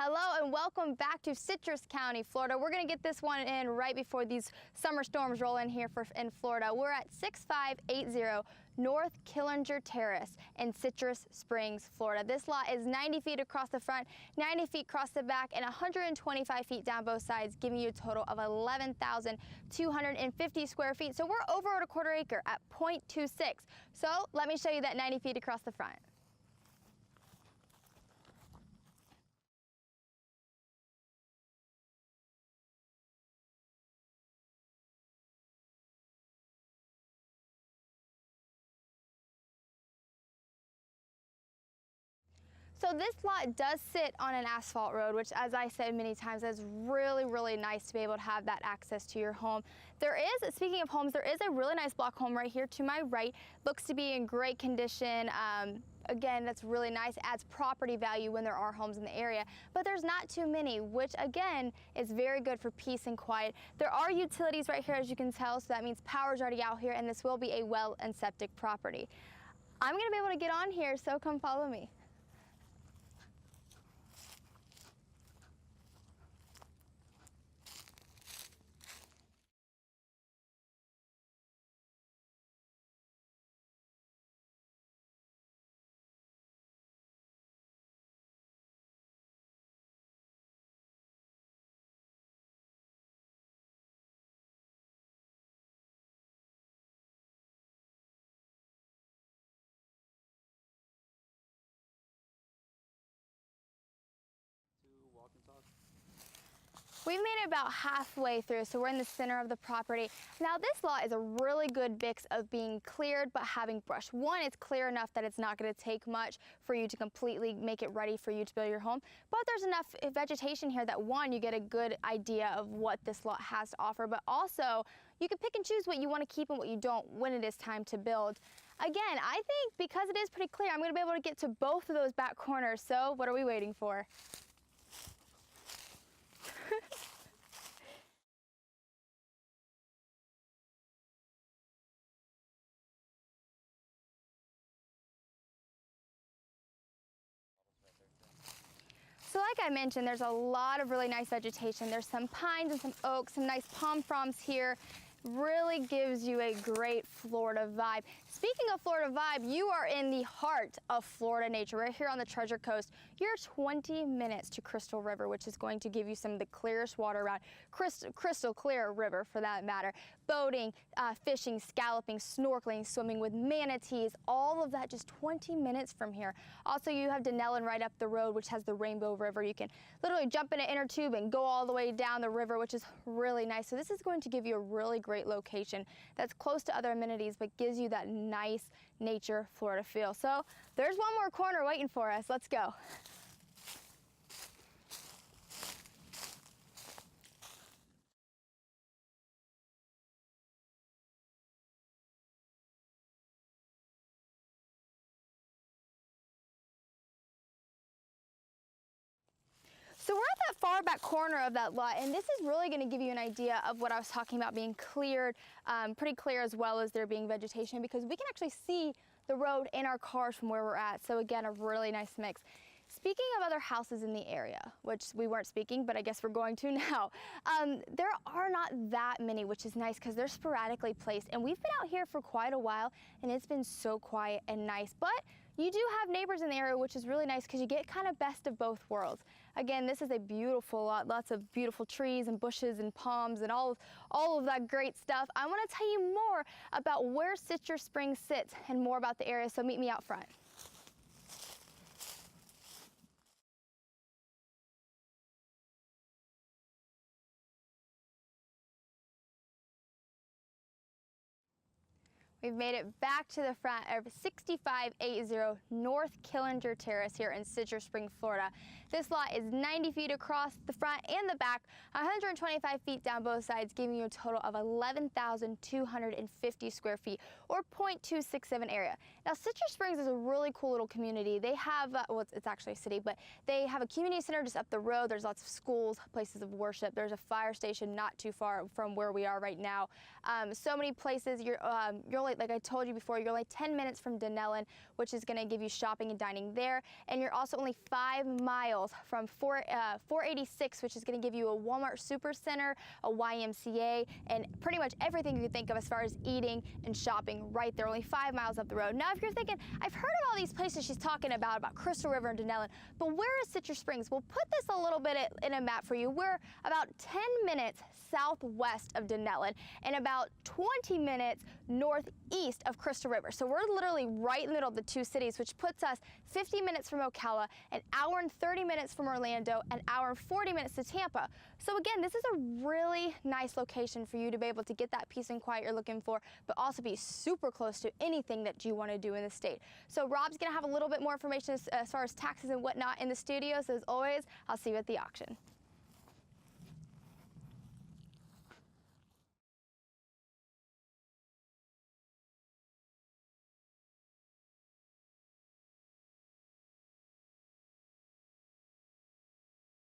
Hello and welcome back to Citrus County, Florida. We're going to get this one in right before these summer storms roll in here in Florida. We're at 6580 North Killinger Terrace in Citrus Springs, Florida. This lot is 90 feet across the front, 90 feet across the back, and 125 feet down both sides, giving you a total of 11,250 square feet. So we're over a quarter acre at 0.26. So let me show you that 90 feet across the front. So this lot does sit on an asphalt road, which, as I said many times, is really nice to be able to have that access to your home. There is, speaking of homes, there is a really nice block home right here to my right. Looks to be in great condition. Again, that's really nice, adds property value when there are homes in the area, but there's not too many, which again is very good for peace and quiet. There are utilities right here, as you can tell, so that means power's already out here, and this will be a well and septic property. I'm gonna be able to get on here, so come follow me. Walk and talk. We've made it about halfway through, so we're in the center of the property. Now this lot is a really good mix of being cleared but having brush. One, it's clear enough that it's not going to take much for you to completely make it ready for you to build your home, but there's enough vegetation here that one, you get a good idea of what this lot has to offer, but also you can pick and choose what you want to keep and what you don't when it is time to build. Again, I think because it is pretty clear, I'm going to be able to get to both of those back corners, so what are we waiting for? So like I mentioned, there's a lot of really nice vegetation. There's some pines and some oaks, some nice palm fronds here. Really gives you a great Florida vibe. Speaking of Florida vibe, you are in the heart of Florida nature, right here on the Treasure Coast. You're 20 minutes to Crystal River, which is going to give you some of the clearest water around, crystal clear river for that matter. Boating, fishing, scalloping, snorkeling, swimming with manatees, all of that just 20 minutes from here. Also, you have Denellen right up the road, which has the Rainbow River. You can literally jump in an inner tube and go all the way down the river, which is really nice. So this is going to give you a really great location that's close to other amenities but gives you that nice nature Florida feel. So there's one more corner waiting for us. Let's go. So we're at that far back corner of that lot, and this is really going to give you an idea of what I was talking about being cleared, pretty clear, as well as there being vegetation, because we can actually see the road in our cars from where we're at. So again, a really nice mix. Speaking of other houses in the area, which we weren't speaking, but I guess we're going to now, there are not that many, which is nice because they're sporadically placed. And we've been out here for quite a while, and it's been so quiet and nice. But you do have neighbors in the area, which is really nice because you get kind of best of both worlds. Again, this is a beautiful lot, lots of beautiful trees and bushes and palms and all of that great stuff. I want to tell you more about where Citrus Springs sits and more about the area, so meet me out front. We've made it back to the front of 6580 North Killinger Terrace here in Citrus Springs, Florida. This lot is 90 feet across the front and the back, 125 feet down both sides, giving you a total of 11,250 square feet, or 0.267 area. Now, Citrus Springs is a really cool little community. They have, well, it's actually a city, but they have a community center just up the road. There's lots of schools, places of worship. There's a fire station not too far from where we are right now. So many places. You're only like I told you before, you're only 10 minutes from Denellen, which is going to give you shopping and dining there. And you're also only 5 miles from 486, which is going to give you a Walmart Supercenter, a YMCA, and pretty much everything you can think of as far as eating and shopping right there, only 5 miles up the road. Now, if you're thinking, I've heard of all these places she's talking about Crystal River and Denellen, but where is Citrus Springs? We'll put this a little bit in a map for you. We're about 10 minutes southwest of Denellen and about 20 minutes northeast of Crystal River. So we're literally right in the middle of the two cities, which puts us 50 minutes from Ocala, an hour and 30 minutes from Orlando, an hour and 40 minutes to Tampa. So again, this is a really nice location for you to be able to get that peace and quiet you're looking for, but also be super close to anything that you want to do in the state. So Rob's going to have a little bit more information as far as taxes and whatnot in the studio. So as always, I'll see you at the auction.